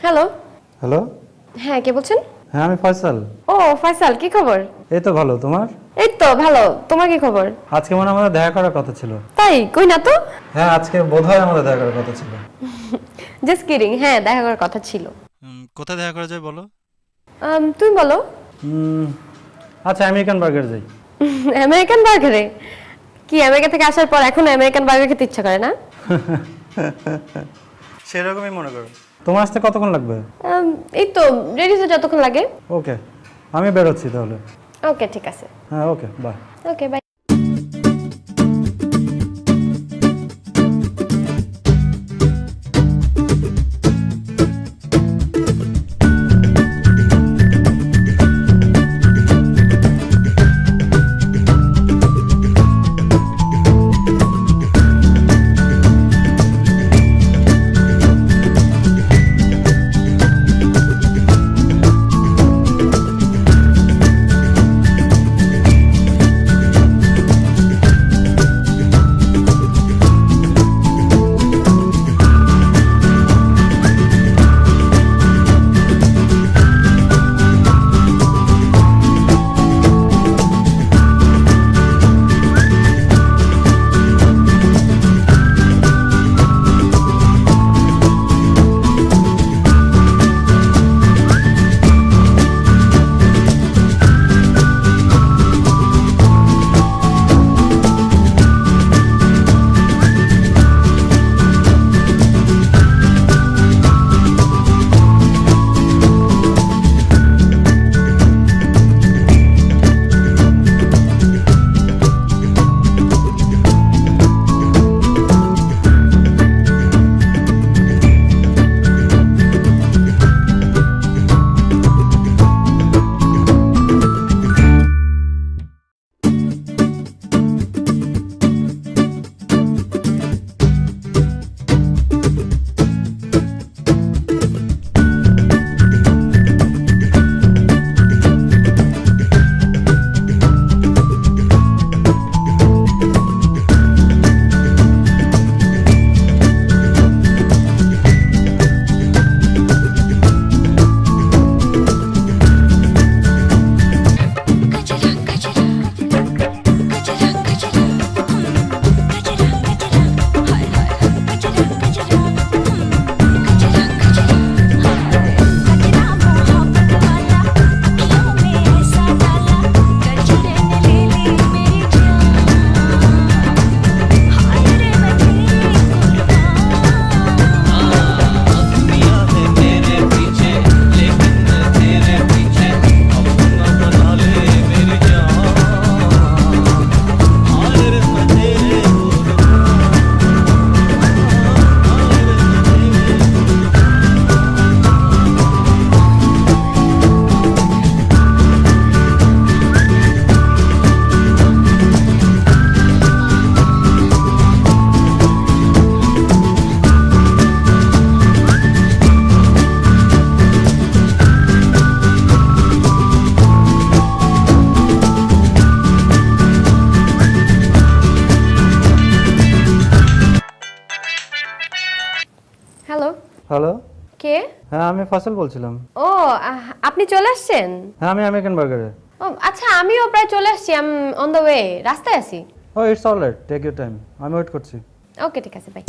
Hello. Hello. হ্যাঁ, কে বলছেন? হ্যাঁ, আমি ফয়সাল। ও ফয়সাল, কি খবর? এই তো ভালো, তোমার? এই তো ভালো। তোমার কি খবর? আজকে মনে হয় আমাদের দেখা করার কথা ছিল। তাই? কই না তো। হ্যাঁ, আজকে বোধহয় আমাদের দেখা করার কথা ছিল। Just kidding. হ্যাঁ, দেখা করার কথা ছিল। কোথায় দেখা করা যায় বলো? তুমি বলো। আচ্ছা, আমেরিকান বার্গার যাই। আমেরিকান বার্গারে? কি আমেরিকা থেকে আসার পর এখন আমেরিকান বার্গার খেতে ইচ্ছা করে না? সেরকমই মনে করো। তোমার আসতে কতক্ষণ লাগবে? এই তো রেডি হতে যতক্ষণ লাগে। ওকে, আমি বেরোচ্ছি তাহলে। ওকে, ঠিক আছে। হ্যাঁ, okay, bye. Okay, bye. Hello. Hello. কে? হ্যাঁ, আমি ফয়সাল বলছিলাম। ও, আপনি চলে আসছেন? হ্যাঁ, আমি আমেরিকান বার্গারে। ও আচ্ছা, আমিও প্রায় চলে আসছি। আম অন দ্য ওয়ে, রাস্তায় আছি। ও, it's all right, take your time, আমি ওয়েট করছি। ওকে, ঠিক আছে, বাই।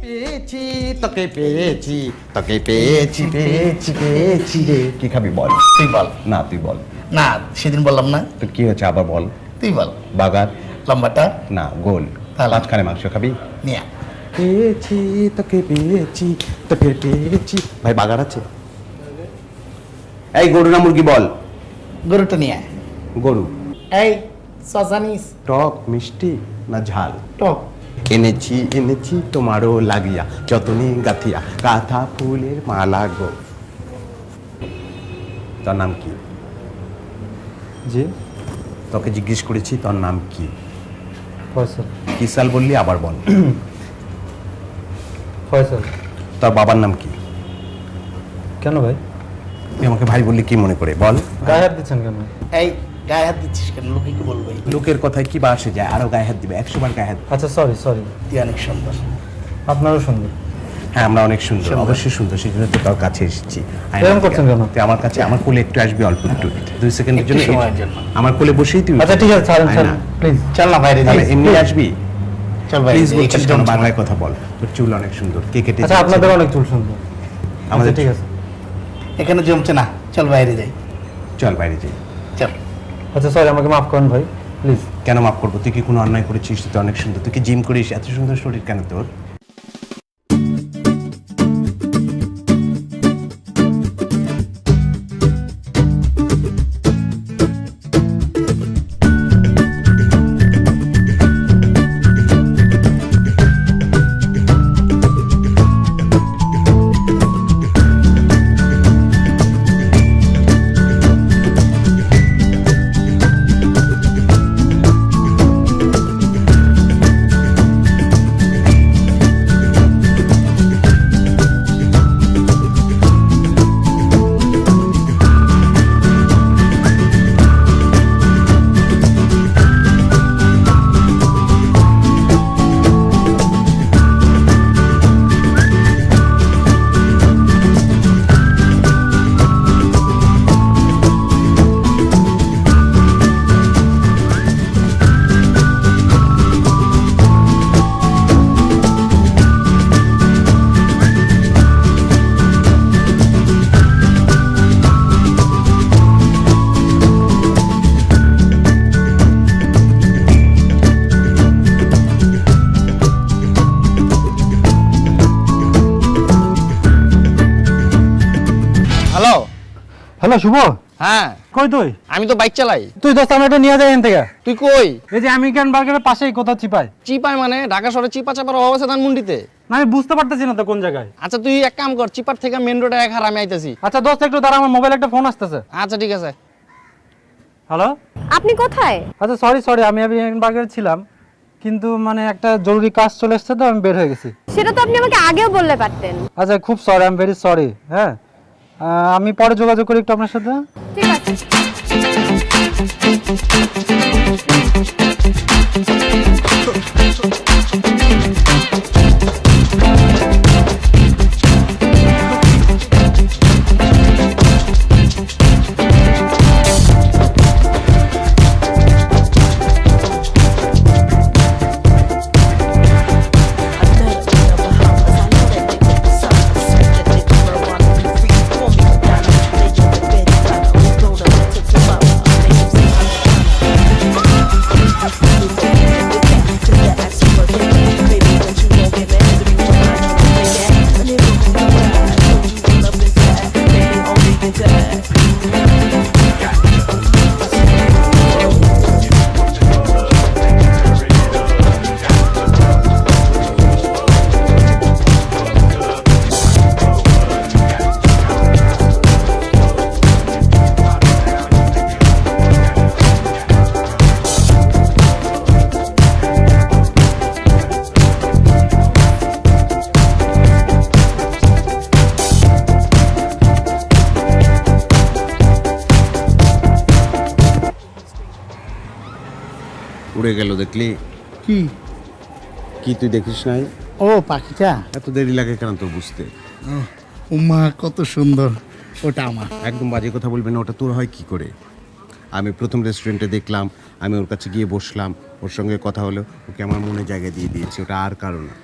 পেয়েছি তোকে পেয়েছি তোকে পেয়েছি পেয়েছি পেয়েছি রে। কি খাবি বল? তুই বল। না, তুই বল। না, সেদিন বললাম না। তোর কি হয়েছে আবার বল? তুই বল। বাগার? লম্বাটা না, গোল। তাহলে? মাঝখানে মাংস খাবি? নিয়ে পেয়েছি তোকে পেয়েছি তোকে পেয়েছি। ভাই, বাগার আছে? এই গরু না মুরগি বল? গরুটা নিয়ে আয়। গরু। এই সসানিস টক মিষ্টি না ঝাল? টক। এনেছি এনেছি তোমারও লাগিয়া যতনে গাথিয়া কাঁথা ফুলের মালা গো। তোর নাম কি? জি, তোকে জিজ্ঞেস করেছি তোর নাম কি। ফয়সাল। কি সাল বললি আবার বল। ফয়সাল। তোর বাবার নাম কি? কেন ভাই? তুই আমাকে ভাই বললি কি মনে করে বল? গায়ে হাত দিচ্ছেন কেন? এই গায়ে হাত দিচ্ছিস কেন? লোকে কি বলবে? লোকের কথায় কি বা আসে যায়? আরো গায়ে হাত দিবে, 100 বার গায়ে হাত। আচ্ছা সরি সরি। তুই অনেক সুন্দর। আপনারও সুন্দর। হ্যাঁ আমরা অনেক সুন্দর, অবশ্যই সুন্দর, সেই জন্য তো তোর কাছে এসেছি। এরকম করছেন কেন? তুই আমার কাছে, আমার কোলে একটু আসবি, অল্প একটু 2 সেকেন্ডের জন্য একটু সময়ের জন্য। আমার কোলে বসেই তুই। আচ্ছা ঠিক আছে, ছাড়েন আয় ছাড়েন না। প্লিজ। চল না বাইরে যাই। তাহলে এমনি আসবি? চল বাইরে প্লিজ যাই। বলছিস এখানে কেন? জমছে না। বাংলায় কথা বল। তোর চুল অনেক সুন্দর, কে কেটে? আচ্ছা আপনাদের অনেক চুল সুন্দর। আমাদের আমাদের ঠিক আছে। এখানে জমছে না, চল বাইরে যাই। চল বাইরে যাই। চল। আচ্ছা সরি, আমাকে মাফ করেন ভাই প্লিজ। কেন মাফ করবো? তুই কি কোনো অন্যায় করেছিস? তুই তো অনেক সুন্দর, তুই কি জিম করিস? এত সুন্দর শরীর কেন তোর? হ্যালো। হ্যালো শুভ, হ্যাঁ কই তুই? আমি তো বাইক চালাই। তুই দোস্ত আমি এটা নিয়ে যাই এখান থেকে। তুই কই? এই যে আমেরিকান বার্গারের পাশেই কোথাও চিপাই। চিপাই মানে ঢাকা শহরে চিপা চাপার অভাব আছে ধানমন্ডিতে? না আমি বুঝতে পারতেছি না তো কোন জায়গায়। আচ্ছা তুই এক কাম কর, চিপার থেকে মেন রোডে এক হার আমি আইতেছি। আচ্ছা দোস্ত একটু দাঁড়া, আমার মোবাইলে একটা ফোন আসতেছে। আচ্ছা ঠিক আছে। হ্যালো। আপনি কোথায়? আচ্ছা সরি সরি, আমি আমেরিকান বার্গারে ছিলাম, কিন্তু মানে একটা জরুরি কাজ চলে এসেছে তো আমি বের হয়ে গেছি। সেটা তো আপনি আমাকে আগেও বললে পারতেন। আচ্ছা খুব sorry, I am very sorry. হ্যাঁ আমি পরে যোগাযোগ করি একটু আপনার সাথে। ঠিক আছে। উড়ে গেল দেখলি? কি? কি তুই দেখিস নাই? ও পাখিটা? এত দেরি লাগে কেন তোর বুঝতে? উম্মা কত সুন্দর। ওটা আমার। একদম বাজে কথা বলবি না, ওটা তোর হয় কি করে? আমি প্রথম রেস্টুরেন্টে দেখলাম, আমি ওর কাছে গিয়ে বসলাম, ওর সঙ্গে কথা হলো, ওকে আমার মনে জায়গা দিয়ে দিয়েছি, ওটা আর কারণ না।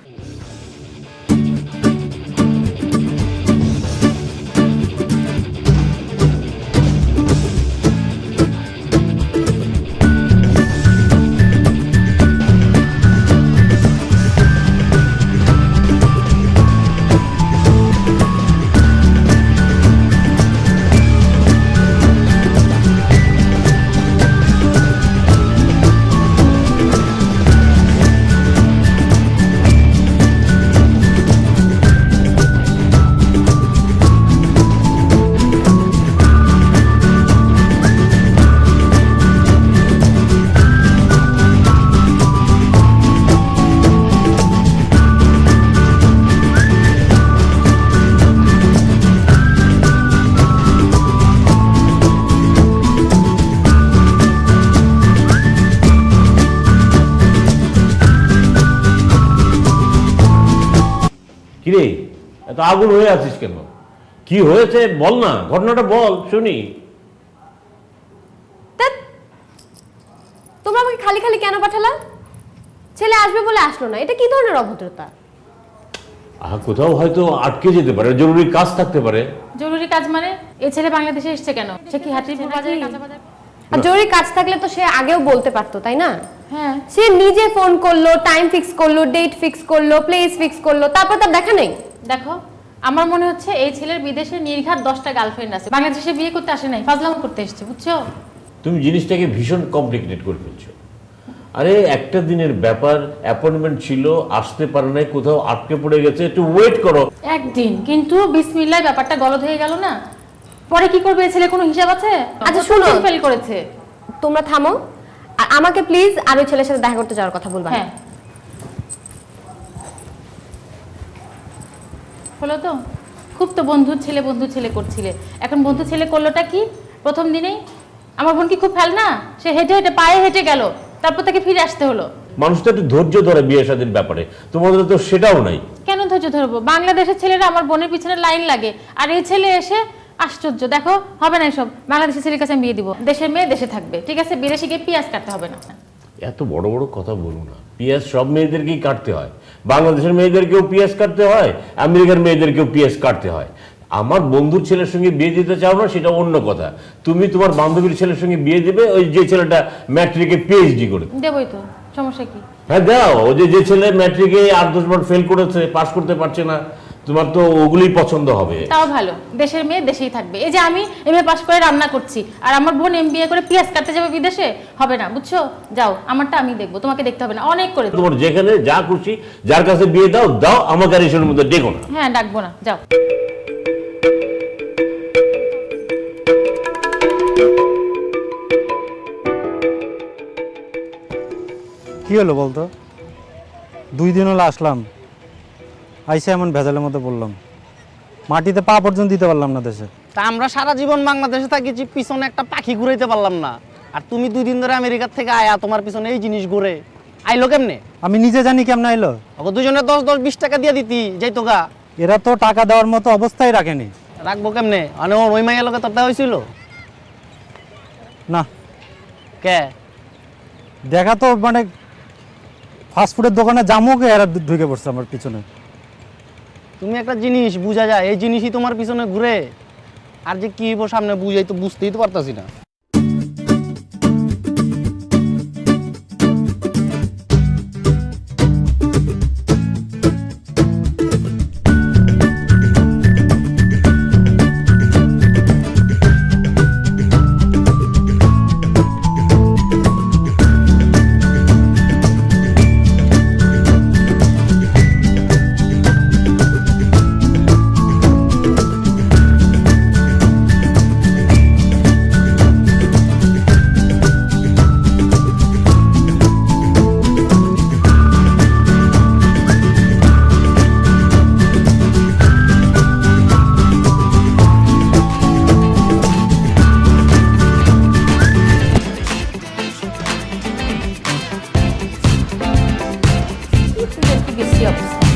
কিরে এত আগুন হয়ে আছিস কেন? কি হয়েছে বল না, ঘটনাটা বল শুনি। ধ্যাৎ, তোমরা আমাকে খালি খালি কেন পাঠালা? ছেলে আসবে বলে আসলো না, এটা কি ধরনের অভদ্রতা? কোথাও হয়তো আটকে যেতে পারে, জরুরি কাজ থাকতে পারে। জরুরি কাজ মানে এই ছেলে বাংলাদেশে এসেছে কেন? সে কি হাটিপুর বাজারে কাঁচা বাজার? আর জরুরি কাজ থাকলে তো সে আগেও বলতে পারতো, তাই না? হ্যাঁ, সে নিজে ফোন করলো, টাইম ফিক্স করলো, ডেট ফিক্স করলো, প্লেস ফিক্স করলো, তারপর তার দেখা নেই। দেখো আমার মনে হচ্ছে এই ছেলের বিদেশে নির্ঘাত 10টা গার্লফ্রেন্ড আছে, বাংলাদেশে বিয়ে করতে আসে নাই, ফাজলামো করতে এসেছে, বুঝছো? তুমি জিনিসটাকে ভীষণ কমপ্লিকেটেড করে ফেলছো। আরে একটা দিনের ব্যাপার, অ্যাপয়েন্টমেন্ট ছিল, আসতে পারে নাই, কোথাও আটকে পড়ে গেছে, একটু ওয়েট করো। একদিন কিন্তু বিসমিল্লাহ ব্যাপারটা গলদ হয়ে গেল না, পরে কি করবে? এই ছেলে কোনো হিসাব আছে? আচ্ছা, শোনো। ফেল করেছে। তোমরা থামো, আর আমাকে প্লিজ আর ওই ছেলের সাথে দেখা করতে যাওয়ার কথা বলবা না। হ্যাঁ, হলো তো? খুব তো বন্ধুর ছেলে করছিলে, এখন বন্ধু ছেলে করলোটা কি? প্রথম দিনেই আমার বোন কি খুব ফেল না? সে হেঁটে হেঁটে পায়ে হেঁটে গেল, তারপর তাকে ফিরে আসতে হলো। মানুষ তো একটু ধৈর্য ধরে বিয়ে শাদীর ব্যাপারে, তোমাদের তো সেটাও নাই। কেন ধৈর্য ধরবো? বাংলাদেশের ছেলেরা আমার বোনের পিছনে লাইন লাগে, আর এই ছেলে এসে আশ্চর্য। দেখো হবে না এসব, বাংলাদেশের ছেলের কাছে আমি বিয়ে দিব, দেশের মেয়ে দেশে থাকবে, ঠিক আছে? বিদেশে গিয়ে পিঁয়াজ কাটতে হবে না। এত বড় বড় কথা বলবো না, পিএস সব মেয়েদেরকেই কাটতে হয়, বাংলাদেশের মেয়েদেরকেও পিএস কাটতে হয়, আমেরিকার মেয়েদেরকেও পিএস কাটতে হয়। আমার বন্ধুর ছেলের সঙ্গে বিয়ে দিতে চাও না, সেটা অন্য কথা। তুমি তোমার বান্ধবীর ছেলের সঙ্গে বিয়ে দিবে, ওই যে ছেলেটা ম্যাট্রিকে পিএইচডি করে। দেবই তো, সমস্যা কি? হ্যাঁ দাও, ওই যে ছেলে ম্যাট্রিকে 8-10 বার ফেল করেছে, পাস করতে পারছে না, তোমার তো ওগুলোই পছন্দ হবে। তাও ভালো, দেশের মেয়ে দেশেই থাকবে। এই যে আমি এমএ পাস করে রান্না করছি, আর আমার বোন এমবিএ করে পিএস কাটতে যাবে বিদেশে, হবে না, বুঝছো? যাও, আমারটা আমি দেখবো, তোমাকে দেখতে হবে না, অনেক করে। তোমার যেখানে যা খুশি, যার কাছে বিয়ে দাও দাও, আমাকে আর এসবের মধ্যে ডেকো না। হ্যাঁ, ডাকবো না, যাও। কি হলো বলতো? 2 দিন হলো আসলাম, আইসে এমন ভেজালের মধ্যে বললাম, মাটিতে পা পর্যন্ত দিতে পারলাম না দেশে। তা আমরা সারা জীবন বাংলাদেশে থাকি, পিছনে একটা পাখি ঘুরাইতে পারলাম না, আর তুমি 2 দিন ধরে আমেরিকার থেকে আয়া, তোমার পিছনে এই জিনিস ঘুরে আইলো কেমনে? আমি নিজে জানি কেমন আইলো। ওকে দুজনে 10-10-20 টাকা দিয়ে দিতি যাইতো গা। এরা তো টাকা দেওয়ার মতো অবস্থায় রাখেনি। রাখবো কেমনে? মানে ওই মাইয়ের লোকে তোর দেওয়া হয়েছিল না, কে? দেখা তো মানে ফাস্টফুডের দোকানে জামুকে এরা ঢুকে পড়ছে আমার পিছনে। তুমি একটা জিনিস বুঝা যায়, এই জিনিসই তোমার পিছনে ঘুরে, আর যে কি হইব সামনে বুঝাই তো বুঝতেই তো পারতাছি না।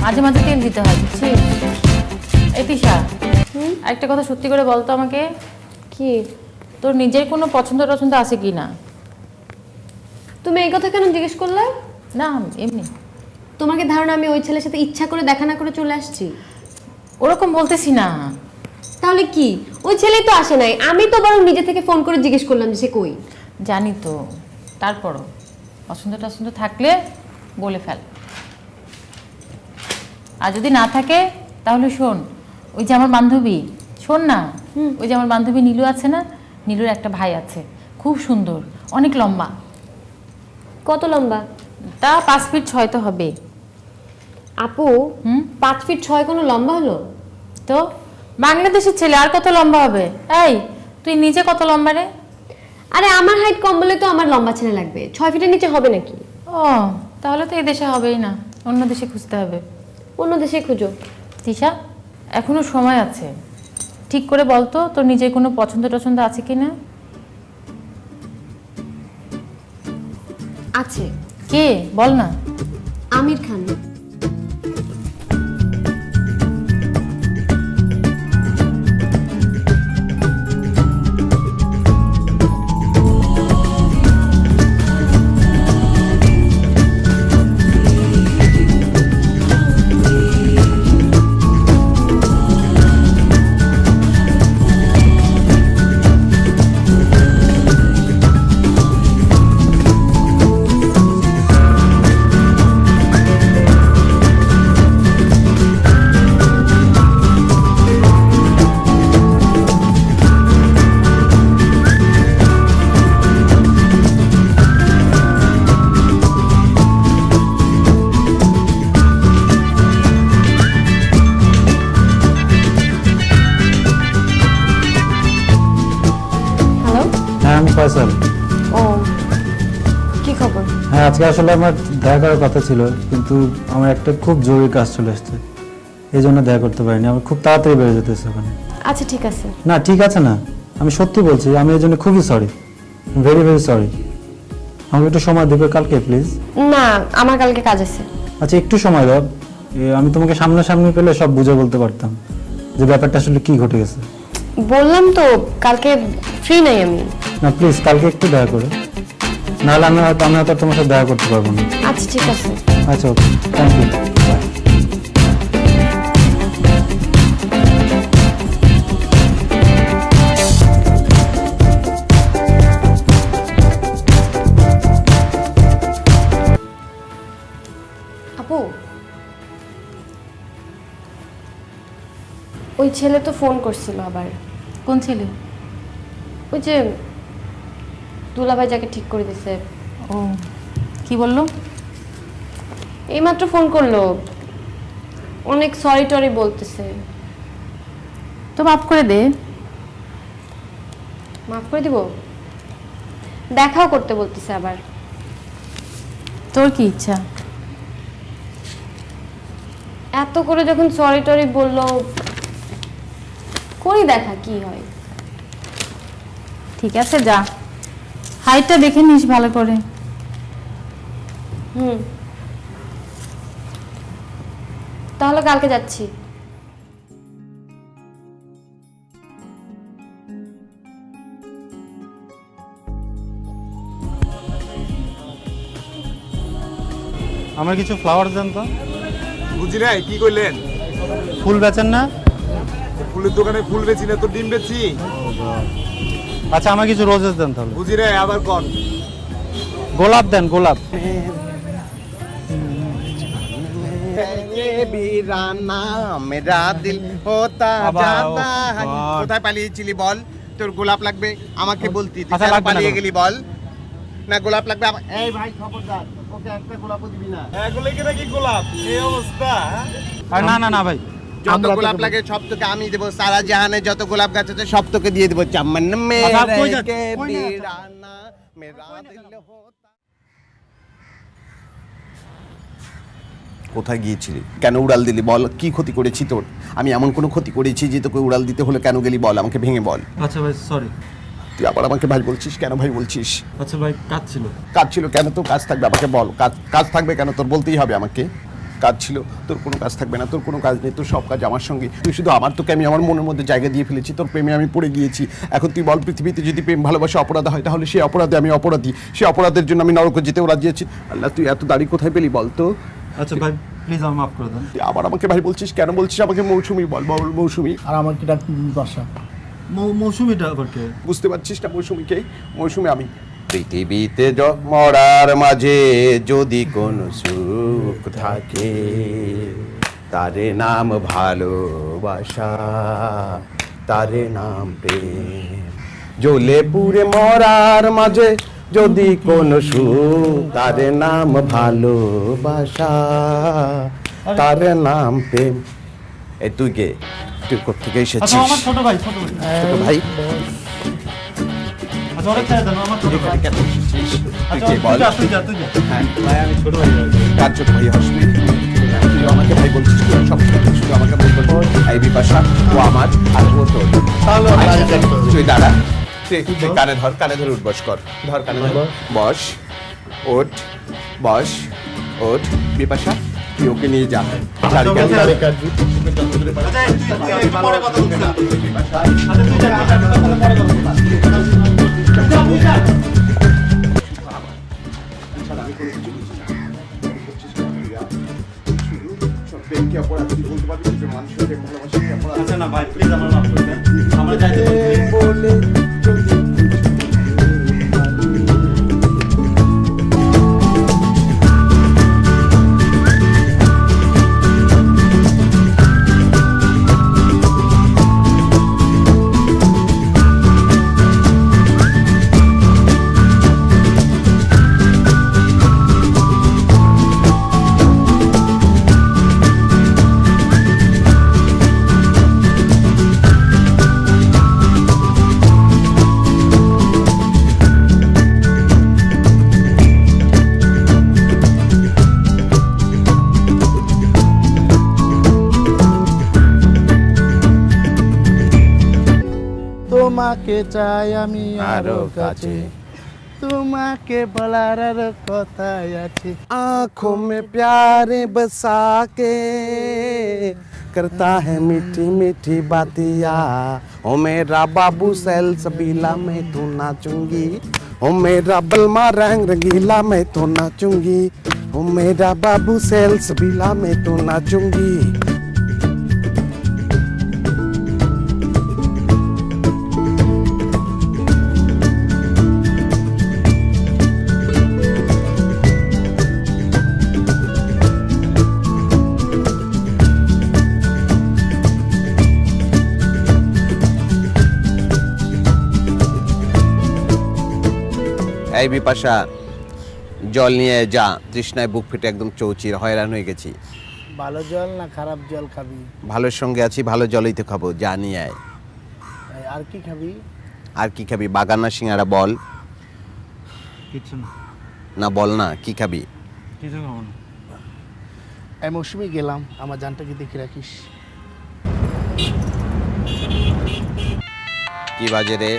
মাঝে মাঝে তেল দিতে হয়, বুঝছিস? এই তিশা, একটা কথা সত্যি করে বলতো আমাকে, কি? তোর নিজের কোনো পছন্দ টছন্দ আছে কি না? তুমি এই কথা কেন জিজ্ঞেস করলে? না এমনি। তোমার কি ধারণা আমি ওই ছেলের সাথে ইচ্ছা করে দেখা না করে চলে আসছি? ওরকম বলতেছি না। তাহলে কি? ওই ছেলেই তো আসে নাই, আমি তো বরং নিজে থেকে ফোন করে জিজ্ঞেস করলাম যে সে কই। জানি তো, তারপরও পছন্দ টছন্দ থাকলে বলে ফেল, আর যদি না থাকে তাহলে শোন, ওই যে আমার বান্ধবী, শোন না, ওই যে আমার বান্ধবী নীলু আছে না, নীলুর একটা ভাই আছে, খুব সুন্দর, অনেক লম্বা। কত লম্বা? তা 5 ফিট 6 তো হবে। আপু, 5 ফিট 6 কোনো লম্বা হলো? তো বাংলাদেশের ছেলে আর কত লম্বা হবে? এই তুই নিজে কত লম্বা রে? আরে আমার হাইট কম বলে তো আমার লম্বা ছেলে লাগবে, 6 ফিটের নিচে হবে নাকি? ও তাহলে তো এই দেশে হবেই না, অন্য দেশে খুঁজতে হবে। অন্য দেশে খুঁজো। তিশা, এখনো সময় আছে, ঠিক করে বলতো তোর নিজের কোনো পছন্দ টছন্দ আছে কি না? আছে। কে? বল না। আমির খান। ফয়সাল। ও, কি খবর? হ্যাঁ, আজকে আসলে আমার দেখা করার কথা ছিল, কিন্তু আমার একটা খুব জরুরি কাজ চলে আসছে, এই জন্য দেখা করতে পারিনি। আমার খুব তাড়াতাড়ি বেড়ে যেতেছে ওখানে। আচ্ছা ঠিক আছে। না ঠিক আছে না, আমি সত্যি বলছি, আমি এই জন্য খুবই সরি, ভেরি ভেরি সরি। আমাকে একটু সময় দেবে কালকে প্লিজ? না, আমার কালকে কাজ আছে। আচ্ছা একটু সময় দাও, আমি তোমাকে সামনাসামনি পেলে সব বুঝে বলতে পারতাম যে ব্যাপারটা আসলে কি ঘটে গেছে। বললাম তো কালকে ফ্রি নাই আমি। না প্লিজ কালকে একটু দেখা করে, নাহলে আমি হয়তো আর তোমার সাথে দেখা করতে পারবো না। আচ্ছা ঠিক আছে। আচ্ছা ওকে, থ্যাংক ইউ। আপু, ওই ছেলে তো ফোন করছিল আবার। কোন ছেলে? ওই যে দুলাভাই যাকে ঠিক করে দিছে। ও, কি বললো? এইমাত্র ফোন করলো, অনেক সরি টরি বলতেছে। তো মাফ করে দে। মাফ করে দিব? দেখাও করতে বলতেছে আবার। তোর কি ইচ্ছা? এত করে যখন সরি টরি বললো, করি দেখা কি হয়। ঠিক আছে যা, হাইটটা দেখে নিস ভালো করে। তাহলে কালকে যাচ্ছি। আমার কিছু ফ্লাওয়ার দেন তো। বুঝি নাই কি করলেন? ফুল বেচেন না? ফুলের দোকানে ফুল বেচি না তো ডিম বেচি। আচ্ছা আমার কিছু রোজেস দেন তাহলে। বুঝি নাই আবার কোন? গোলাপ দেন, গোলাপ। মেরা দিল হোতা আবার, জাতা oh है। God. কোথায় পালিয়েছিলি বল? তোর গোলাপ লাগবে আমাকে বলতি, তুই আচ্ছা, কেন লাগবে না পালিয়ে গোলাপ। গেলি বল? না গোলাপ লাগবে এই ভাই খবরদার, ওকে একটা গোলাপও দিবি না। এগুলো কি নাকি গোলাপ? এই অবস্থা? আর না না না ভাই, যত গোলাপ লাগে সব তোকে আমি দেবো, সারা জাহানে যত গোলাপ গাছ আছে সব তোকে দিয়ে দেবো। চাম্মান মেরে কই যাচ্ছে? কে কই না? বিরানা মেরা দিল হোতা। কোথায় গিয়েছিলি? কেন উড়াল দিলি বল? কি ক্ষতি করেছি তোর? আমি এমন কোনো ক্ষতি করেছি যে তোকে উড়াল দিতে হলো? কেন গেলি বল, আমাকে ভেঙে বল। আচ্ছা ভাই সরি। তুই আবার আমাকে ভাই বলছিস কেন? ভাই বলছিস আচ্ছা ভাই, কাজ ছিল। কাজ ছিল কেন? তোর কাজ থাকবে আমাকে বল। কাজ থাকবে কেন তোর? বলতেই হবে আমাকে। কাজ ছিল, তোর কোনো কাজ থাকবে না। তোর কোনো কাজ নেই, তোর সব কাজ আমার সঙ্গে। তুই শুধু আমার, তোকে আমি আমার মনের মধ্যে জায়গা দিয়ে ফেলেছি, তোর প্রেমে আমি পড়ে গিয়েছি। এখন তুই বল, পৃথিবীতে যদি প্রেম ভালোবাসা অপরাধ হয় তাহলে সেই অপরাধে আমি অপরাধী, সেই অপরাধের জন্য আমি নরকে যেতেও রাজি আছি। আল্লাহ, তুই এত দাড়ি কোথায় পেলি বল তো? আচ্ছা ভাই প্লিজ আমার মাফ করে দেন। তুই আবার আমাকে ভাই বলছিস কেন? বলছিস আমাকে মৌসুমি বল, বল মৌসুমি। আর আমার কি ডাক বাসা? মৌসুমিটা আবার কে? বুঝতে পারছিস না মৌসুমিকে? মৌসুমি আমি। পৃথিবীতে মরার মাঝে যদি কোনো সুখ থাকে, তারে নাম ভালোবাসা, তারে নাম প্রেম। জ্বলে পুড়ে মরার মাঝে যদি কোনো সুখ, তারে নাম ভালোবাসা, তারে নাম প্রেম। এ তুই কে? তুই কোথেকে আচ্ছা এসেছিস? আমার ছোট ভাই, ছোট ভাই। ছোট ভাই? আচ্ছা ওরা ছেড়ে দেন, আমার ছোট ভাই। এখানে কেন এসেছিস? তুই আচ্ছা কে বল? তুই যা, তুই যা। হ্যাঁ, ভাই আমি ছোট ভাই। কার ছোট ভাই হসবি? তুই আমাকে ভাই বলছিস কি? সব শুধু আমাকে বলবো এই বিপাশা, ও আমার আর ও তোর। তাহলে ওর বাড়ি যাইতে হবে। তুই দাঁড়া, তুই কানে ধর, কানে ধরে উঠবস কর। ধর কানে ধর, বস, ওঠ, বস, ওঠ। বিপাশা তুই ওকে নিয়ে যা। গাড়ি কাটবি। গাড়ি কাটবি। আচ্ছা তুই পরে কথা বলছিস। আচ্ছা তুই যা, তাহলে পরে কথা বলছিস। প্রেমকে অপরাধ তুই বলতে পারবি? মানুষের প্রেম ভালোবাসা কি অপরাধ? আচ্ছা না ভাই প্লিজ আমার মাফ করে দেন, আমরা যাইতে পারি। বলে তোমাকে চাই আমি আরো কাছে, তোমাকে বলার আর কথাই আছে। आँखों में प्यार बसा के करता है मीठी मीठी बातिया, ओ मेरा बाबू सैल सबीला मैं तो नाचूंगी, ओ मेरा बलमा रंग रंगीला मैं तो नाचूंगी, ओ मेरा बाबू सैल सबीला मैं तो नाचूंगी। এই বিপাশা, জল নিয়ে যা, তৃষ্ণায় বুক ফেটে একদম চৌচির হয়রান হয়ে গেছি। ভালো জল না খারাপ জল খাবি? ভালোর সঙ্গে আছি, ভালো জলই তো খাবো, যা নিয়ে আয়। আর কি খাবি? আর কি খাবি? বাগান না সিঙ্গারা বল কিছু না। না, বল না কি খাবি? কিছু খাবো না। এই মৌসুমি গেলাম, আমার জানটাকে দেখে রাখিস। কি বাজে রে?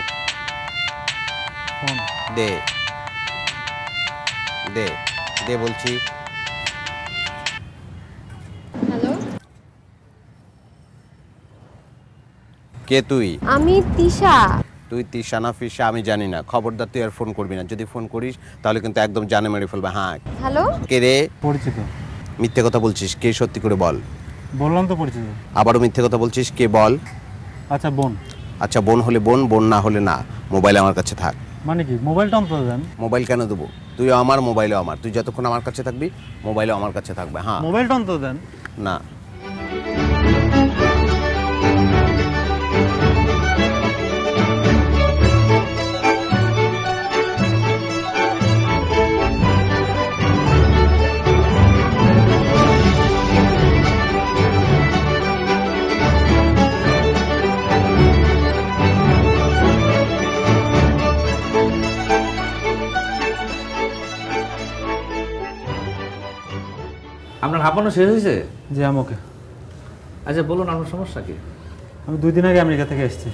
ফোন। দে দে দে বলছি। হ্যালো, কে তুই? আমি তিশা। তুই তিশা না ফিশা আমি জানি না, খবরদার তুই আর ফোন করবি না। যদি ফোন করিস তাহলে কিন্তু একদম জানে মেরে ফেলবে। হ্যাঁ, হ্যালো, কে রে? পরিচিত। মিথ্যে কথা বলছিস, কে? সত্যি করে বল। বললাম তো পরিচিত। আবারও মিথ্যে কথা বলছিস, কে বল? আচ্ছা বোন। আচ্ছা বোন হলে বোন, বোন না হলে না। মোবাইল আমার কাছে থাক। মানে কি? মোবাইলটা অন্তত দেন। মোবাইল কেন দেবো? তুইও আমার, মোবাইলও আমার। তুই যতক্ষণ আমার কাছে থাকবি মোবাইলও আমার কাছে থাকবে। হ্যাঁ। মোবাইলটা অন্তত দেন। না। আপনার হাঁপানো শেষ হয়েছে? জি আমাকে। আচ্ছা বলুন আপনার সমস্যা কি? আমি 2 দিন আগে আমেরিকা থেকে এসেছি।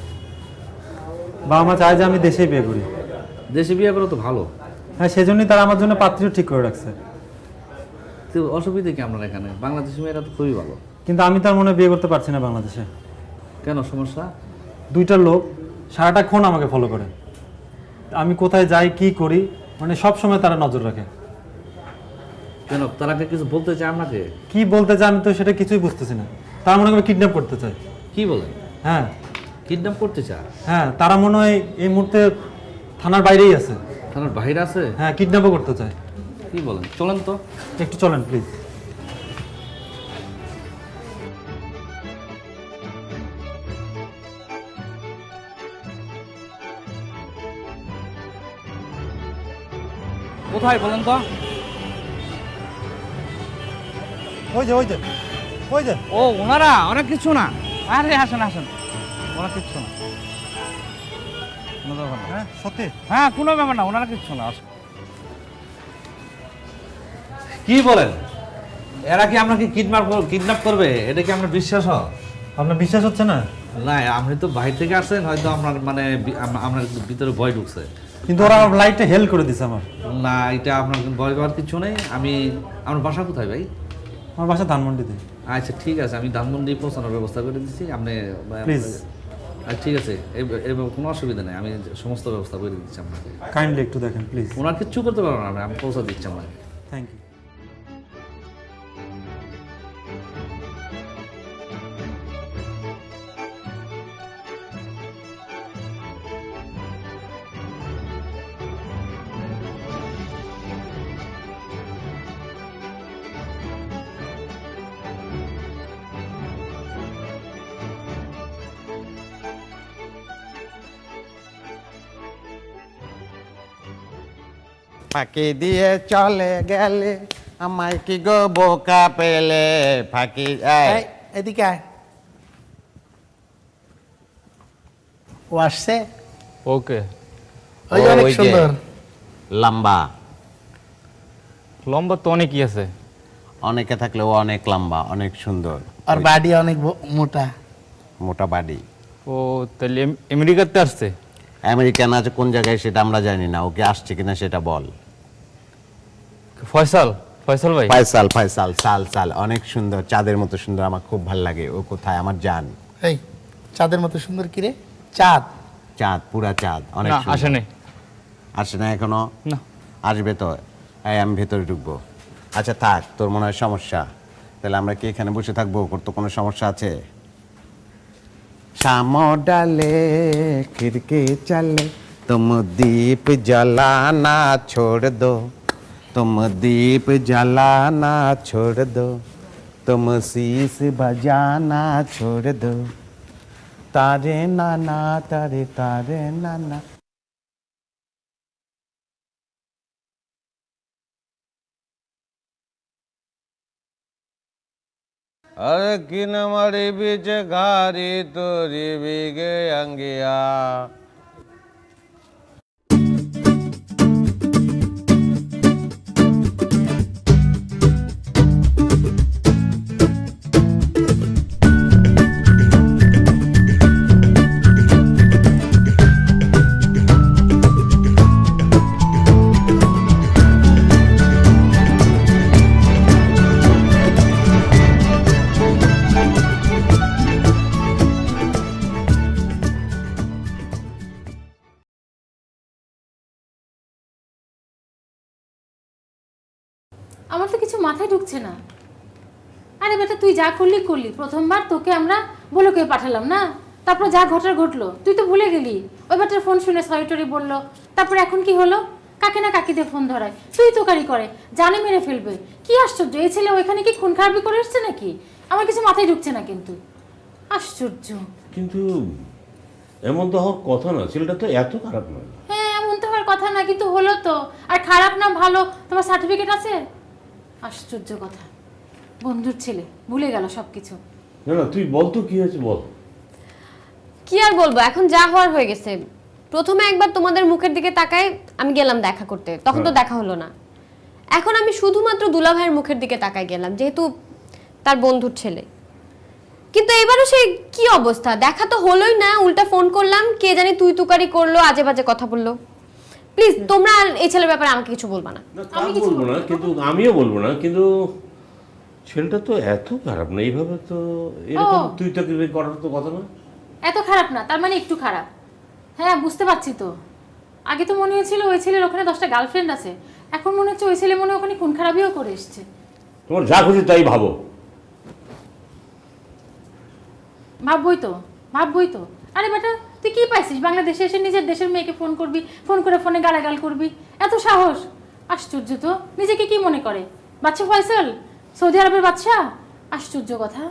বাবা মা চায় যে আমি দেশেই বিয়ে করি। দেশে বিয়ে করো তো ভালো। হ্যাঁ, সেজন্যই তারা আমার জন্য পাত্রীও ঠিক করে রাখছে। তো অসুবিধা কি আপনার এখানে? বাংলাদেশি মেয়েরা তো খুবই ভালো। কিন্তু আমি তার মনে বিয়ে করতে পারছি না বাংলাদেশে। কেন সমস্যা? 2টা লোক সারাটাক্ষণ আমাকে ফলো করে। আমি কোথায় যাই কি করি মানে সব সময় তারা নজর রাখে। কেন তারাকে কিছু বলতে চায় আপনাকে? কি বলতে চায় আমি তো সেটা কিছুই বুঝতেছি না। তারা মনে হয় কিডন্যাপ করতে চায়। কি বলেন? হ্যাঁ কিডন্যাপ করতে চায়? হ্যাঁ, তারা মনে হয় এই মুহূর্তে থানার বাইরেই আছে। থানার বাইরে আছে? হ্যাঁ, কিডন্যাপও করতে চায়। কি বলেন? চলেন তো। একটু চলেন প্লিজ। কোথায় বলেন তো? ওই যে ওই যে ওই যে। ও ওনারা? অনেক কিছু না। আরে আসেন আসেন, ওনারা কিচ্ছু না। কোনো ব্যাপার না। হ্যাঁ সত্যি? হ্যাঁ কোনো ব্যাপার না, ওনারা কিচ্ছু না। আসেন। কি বলেন? এরা কি আপনাকে কিডন্যাপ করবে? এটা কি আপনার বিশ্বাস হয়? আপনার বিশ্বাস হচ্ছে না? না, আপনি তো বাইরে থেকে আসেন, হয়তো আপনার মানে আপনার ভিতরে ভয় ঢুকছে। কিন্তু ওরা আমার লাইফটা হেল্প করে দিছে আমার। না, এটা আপনার ভয় পাওয়ার কিছু নেই। আপনার বাসা কোথায় ভাই? আমার বাসা ধানমন্ডিতে। আচ্ছা ঠিক আছে, আমি ধানমন্ডি পৌঁছানোর ব্যবস্থা করে দিচ্ছি। আপনি প্লিজ। আচ্ছা ঠিক আছে, এবার কোনো অসুবিধা নেই, আমি সমস্ত ব্যবস্থা করে দিচ্ছি আপনাকে। কাইন্ডলি একটু দেখেন প্লিজ। ওনার কিচ্ছু করতে পারবো না, আমি পৌঁছা দিচ্ছি আপনাকে। Thank you. ফাঁকি দিয়ে চলে গেলে আমায় কি গো বোকা পেলে? ফাঁকি এদিকে আয়। ও আসছে? ওকে। ওই যে অনেক সুন্দর। লম্বা। লম্বা তো অনেকই আছে। অনেকে থাকলেও অনেক লম্বা, অনেক সুন্দর। আর বাড়ি অনেক মোটা। মোটা বাড়ি। ও তাহলে আমেরিকাতে আসছে? আমেরিকান আছে কোন জায়গায় সেটা আমরা জানি না, ওকে আসছে কিনা সেটা বল। ফয়সাল, ফয়সাল ভাই? ফয়সাল, ফয়সাল, সাল সাল, অনেক সুন্দর, চাঁদের মতো সুন্দর, আমার খুব ভালো লাগে। ও কোথায়? আমার জান। এই চাঁদের মতো সুন্দর কি রে? চাঁদ? চাঁদ, পুরা চাঁদ, অনেক না, সুন্দর। আসে নাই। আসে না এখনো? না। আসবে তো। এই আমি ভেতরে ঢুকবো। আচ্ছা থাক, তোর মনে হয় সমস্যা, তাহলে আমরা কি এখানে বসে থাকবো? তোর তো কোনো সমস্যা আছে? शाम डाले खिड़की चले, तुम दीप जलाना छोड़ दो, तुम दीप जलाना छोड़ दो, तुम शीश बजाना छोड़ दो, तारे नाना तारे तारे नाना। अरे किन मरी बीच घारी तोरी बिगे अंगिया। আমার তো কিছু মাথায় ঢুকছে না। আরে বেটা, তুই যা করলি করলি, প্রথমবার তোকে আমরা বলকে পাঠালাম না, তারপর যা ঘটার ঘটলো তুই তো ভুলে গেলি। ওই বাটার ফোন শুনে সরি টরি বললো, তারপর এখন কি হলো? কাকে না কাকে দিয়ে ফোন ধরায়, তুই তোকারি করে, জানে মেরে ফেলবে। কি আশ্চর্য, এই ছেলে ওইখানে কি খুন খারাপি করে এসছে নাকি? আমার কিছু মাথায় ঢুকছে না কিন্তু, আশ্চর্য। কিন্তু এমন তো হওয়ার কথা না, ছেলেটা তো এত খারাপ নয়। হ্যাঁ, এমন তো হওয়ার কথা না, কিন্তু হলো তো। আর খারাপ না ভালো, তোমার সার্টিফিকেট আছে? আশ্চর্য কথা, বন্ধুর ছেলে ভুলে গেল সবকিছু। না না, তুই বল তো কি হয়েছে, বল। কি আর বলবো, এখন যা হওয়ার হয়ে গেছে। প্রথমে একবার তোমাদের মুখের দিকে তাকায় আমি গেলাম দেখা করতে, তখন তো দেখা হলো না। এখন আমি শুধুমাত্র দুলা ভাইয়ের মুখের দিকে তাকায় গেলাম, যেহেতু তার বন্ধুর ছেলে। কিন্তু এবারও সেই কি অবস্থা, দেখা তো হলোই না, উল্টা ফোন করলাম, কে জানি তুই তুকারি করলো, আজে বাজে কথা বললো। প্লিজ তোমরা আর এই ছেলের ব্যাপারে আমাকে কিছু বলবা না। আমি বলবো না, কিন্তু আমিও বলবো না, কিন্তু ছেলেটা তো এত খারাপ না, এইভাবে তো এরকম তুই তো করার তো কথা না। এত খারাপ না, তার মানে একটু খারাপ। হ্যাঁ, বুঝতে পারছি তো। আগে তো মনে হয়েছিল ওই ছেলের ওখানে 10টা গার্লফ্রেন্ড আছে, এখন মনে হচ্ছে ওই ছেলে মনে ওখানে খুন খারাপিও করে এসছে। তোমার যা খুশি তাই ভাবো। ভাববই তো, ভাববই তো। আরে বেটা, তুই কি পাইছিস? বাংলাদেশে এসে নিজের দেশের মেয়েকে ফোন করবি, ফোন করে ফোনে গালাগাল করবি, এত সাহস! আশ্চর্য তো, নিজেকে কি মনে করে বাচ্চা ফয়সাল, সৌদি আরবের বাচ্চা? আশ্চর্য কথা।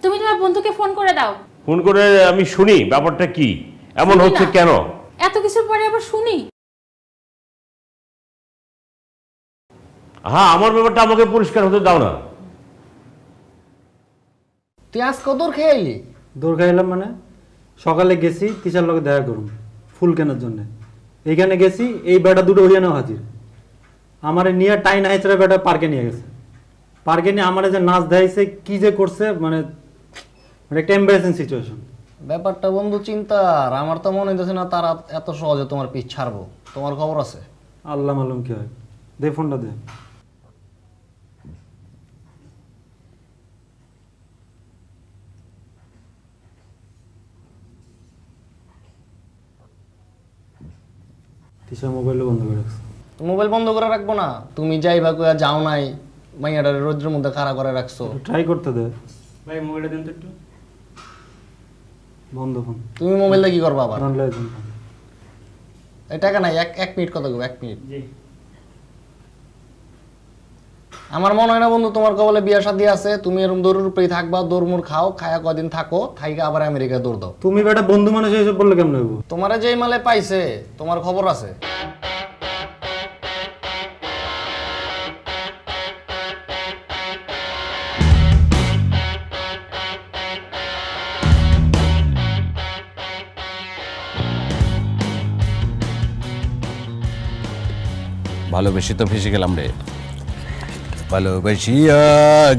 তুমি তোমার বন্ধুকে ফোন করে দাও। ফোন করে আমি শুনি ব্যাপারটা কি, এমন হচ্ছে কেন। এত কিছুর পরে আবার শুনি? হ্যাঁ, আমার ব্যাপারটা আমাকে পরিষ্কার হতে দাও না। তুই আজ কদর খেয়ে এলি? দৌড় খাইলাম মানে, সকালে গেছি টিচার লোকে দেখা করুন ফুল কেনার জন্য। এইখানে গেছি, এই বেটা দুটো হইয়ানো হাজির। আমার নিয়ে টাইন হাইচরা বেটা পার্কে নিয়ে গেছে। পার্কে নিয়ে আমার যে নাচ দেখাইছে, কি যে করছে, মানে একটা এম্বারেসিং সিচুয়েশন। ব্যাপারটা বন্ধু চিন্তার, আমার তো মনে হইতেছে না তারা এত সহজে তোমার পিছ ছাড়বো। তোমার খবর আছে? আল্লাহ মালুম কি হয়। দে ফোনটা দে। তিশা মোবাইলও বন্ধ করে রাখছে। মোবাইল বন্ধ করে রাখবো না? তুমি যাইবা কইয়া যাও নাই, মাইয়াটারে রোদ্রের মধ্যে খাড়া করে রাখছো। ট্রাই করতে দে ভাই, মোবাইলটা দেন তো একটু। বন্ধ ফোন। তুমি মোবাইলটা কি করবা আবার? Online phone. এই টাকা নাই, এক মিনিট কথা কইব, 1 মিনিট। জি। আমার মনে হয় না বন্ধু তোমার কবলে বিয়া শাদী আছে। তুমি এরকম দৌড়ের উপরেই থাকবা, দৌড়মুড় খাও, খায়া কদিন থাকো, থাইকা আবার আমেরিকা দৌড় দাও। তুমি বেটা বন্ধু মানুষ এসব বললে কেমন হইব? তোমারে যেই মালে পাইছে, তোমার খবর আছে? ভালোবেসে তো ফেসে গেলাম রে, ভালোবেসিয়া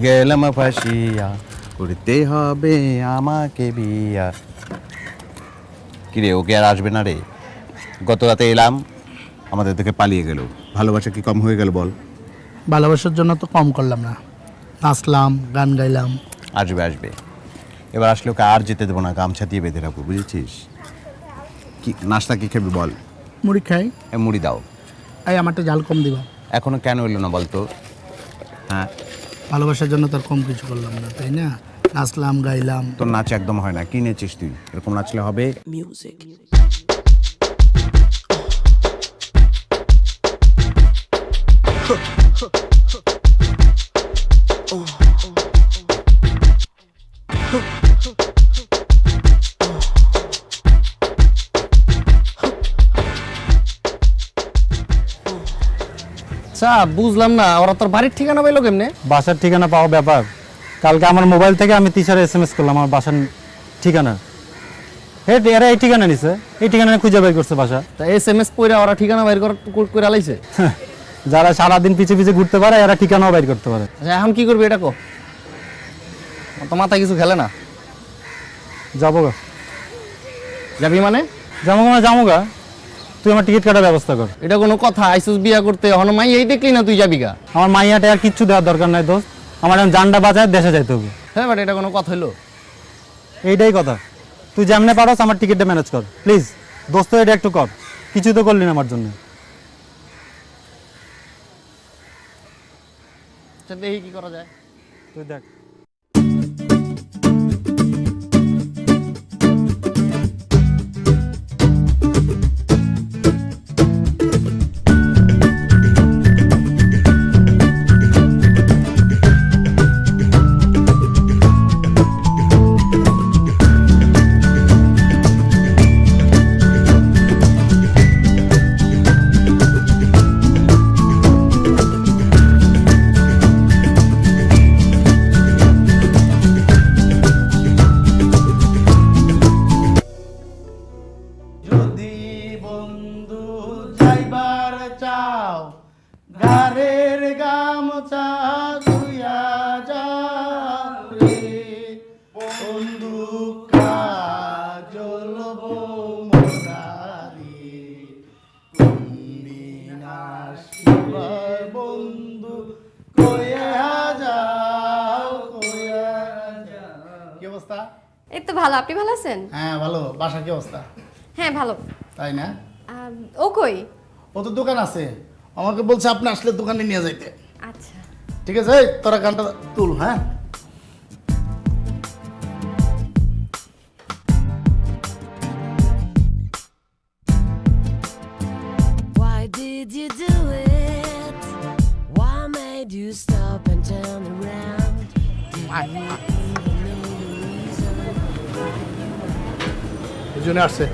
গেলাম ফাঁসিয়া, করতে হবে আমাকে বিয়া। কিরে ওকে আর আসবে না রে? গত রাতে এলাম, আমাদের থেকে পালিয়ে গেল। ভালোবাসা কি কম হয়ে গেল বল? ভালোবাসার জন্য তো কম করলাম না, নাচলাম, গান গাইলাম। আসবে আসবে, এবার আসলে ওকে আর যেতে দেবো না, গামছা দিয়ে বেঁধে রাখবো, বুঝেছিস? কি নাস্তা কি খাবি বল? মুড়ি খাই। মুড়ি দাও। এই আমারটা ঝাল কম দিবা। এখনো কেন এলো না বলতো? হ্যাঁ, ভালোবাসার জন্য তার কম কিছু করলাম না, তাই না? নাচলাম, গাইলাম। তোর নাচ একদম হয় না। কি নেচিস তুই? এরকম নাচলে হবে? আচ্ছা বুঝলাম না, ওরা তোর বাড়ির ঠিকানা পাইলো কেমনে? বাসার ঠিকানা পাওয়া ব্যাপার। কালকে আমার মোবাইল থেকে আমি তিশারে SMS করলাম আমার বাসার ঠিকানা। এরা এই ঠিকানা নিছে, এই ঠিকানা খুঁজে বের করছে বাসা। তা SMS পইরা ওরা ঠিকানা বাইর করে আলাইছে। যারা সারাদিন পিছে পিছে ঘুরতে পারে এরা ঠিকানাও বাইর করতে পারে। আচ্ছা এখন কি করবি এটা কো? তো মাথায় কিছু খেলে না। যাবো গা। যাবি মানে? যাবো গা। তুই আমার টিকিট কাটার ব্যবস্থা কর। এটা কোনো কথা? আইসুস বিয়া করতে হন মাই এই দেখলি না তুই যাবি গা? আমার মাইয়াটা আর কিচ্ছু দেওয়ার দরকার নাই দোস্ত, আমার এখন জানটা বাঁচায় দেশে যাইতে হবে। হ্যাঁ বাট এটা কোনো কথা হলো? এইটাই কথা। তুই যেমনে পারস আমার টিকিটটা ম্যানেজ কর প্লিজ দোস্ত, এটা একটু কর। কিছু তো করলি না আমার জন্য। আচ্ছা দেখি কি করা যায়। তুই দেখ। যদি বন্ধু যাইবার চাও, গারের গামছা ধুইয়া যাও রে বন্ধু, কাজল মোরারি কোনদিন আসিবার বন্ধু, কইয়া যাও, কইয়া যাও। কি অবস্থা? এই তো ভালো, আপনি ভালো আছেন? হ্যাঁ ভালো। বাসা কি অবস্থা? হ্যাঁ ভালো। তাই না? ও কই? ও তো দোকান আছে, আমাকে বলছে আপনি আসলে দোকানে নিয়ে যাইতে। আচ্ছা ঠিক আছে, এই তোরা গানটা তুল। হ্যাঁ Why did you do it? Why made you stop and turn around? এই জন্য আসছে।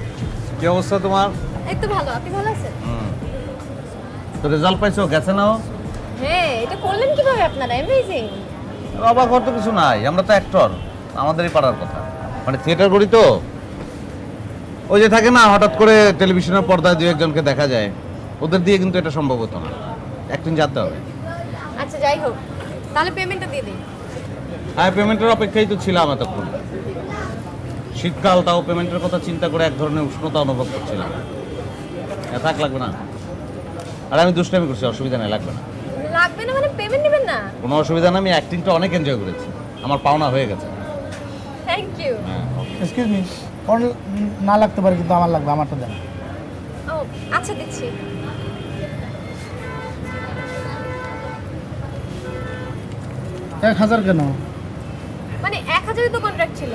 কি অবস্থা তোমার? এই তো ভালো, আপনি ভালো আছেন? তো রেজাল্ট পাইছো? গেছে না? হ্যাঁ, এটা করলেন কিভাবে আপনারা? অ্যামেজিং। অবাক হওয়ার তো কিছু নাই, আমরা তো অ্যাক্টর, আমাদেরই পারার কথা। মানে থিয়েটার করি তো, ওই যে থাকে না হঠাৎ করে টেলিভিশনের পর্দায় দু একজনকে দেখা যায়, ওদের দিয়ে কিন্তু এটা সম্ভব হতো না, অ্যাক্টিং জানতে হবে। আচ্ছা যাই হোক, তাহলে পেমেন্টটা দিয়ে দিন। হ্যাঁ পেমেন্টের অপেক্ষাই তো ছিলাম এতক্ষণ। শীতকাল, তাও পেমেন্টের কথা চিন্তা করে এক ধরনের উষ্ণতা অনুভব করছিলাম। থাক, লাগবে না। আর আমি দুষ্টামি করছি, অসুবিধা নেই, লাগবে না। লাগবে না মানে পেমেন্ট নেবেন না? কোনো অসুবিধা না, আমি অ্যাক্টিংটা অনেক এনজয় করেছি, আমার পাওনা হয়ে গেছে। Thank you. হ্যাঁ এক্সকিউজ মি, না লাগতে পারে কিন্তু আমার লাগবে, আমারটা দেন। ও আচ্ছা দিচ্ছি। 1000 কেন? মানে 1000 তো কন্ট্রাক্ট ছিল।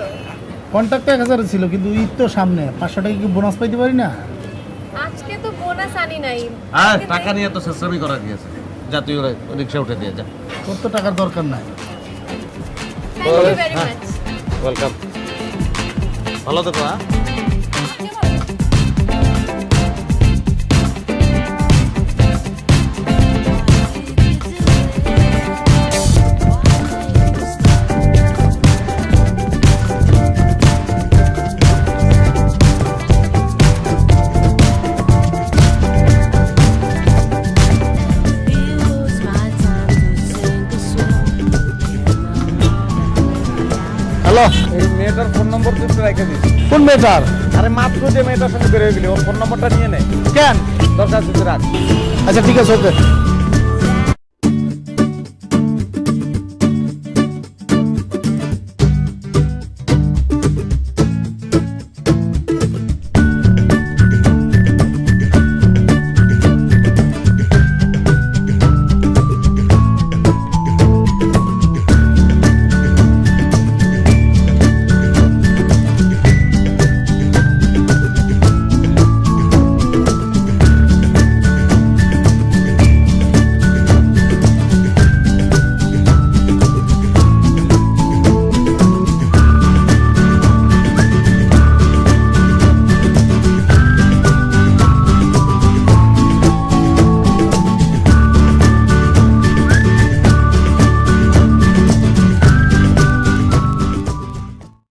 কন্ট্রাক্ট 1000 ছিল, কিন্তু ঈদ তো সামনে, 500 টাকা কি বোনাস পাইতে পারি না? আজকে তো বোনাস আনি নাই। আর টাকা নিয়ে তো শেষরামি করা গিয়েছে। যা তুই রিক্সা উঠে দিয়ে যা। তোর তো টাকার দরকার নাই। Thank you very much. Welcome. ভালো থেকো। হ্যাঁ একটু রেখে দিস। কোন মেয়েটার? আরে মাত্র যে মেয়েটার সঙ্গে বের হয়ে গেলি ওর ফোন নম্বরটা নিয়ে নে। কেন? দরকার আছে তো রাখ। আচ্ছা ঠিক আছে, ওকে।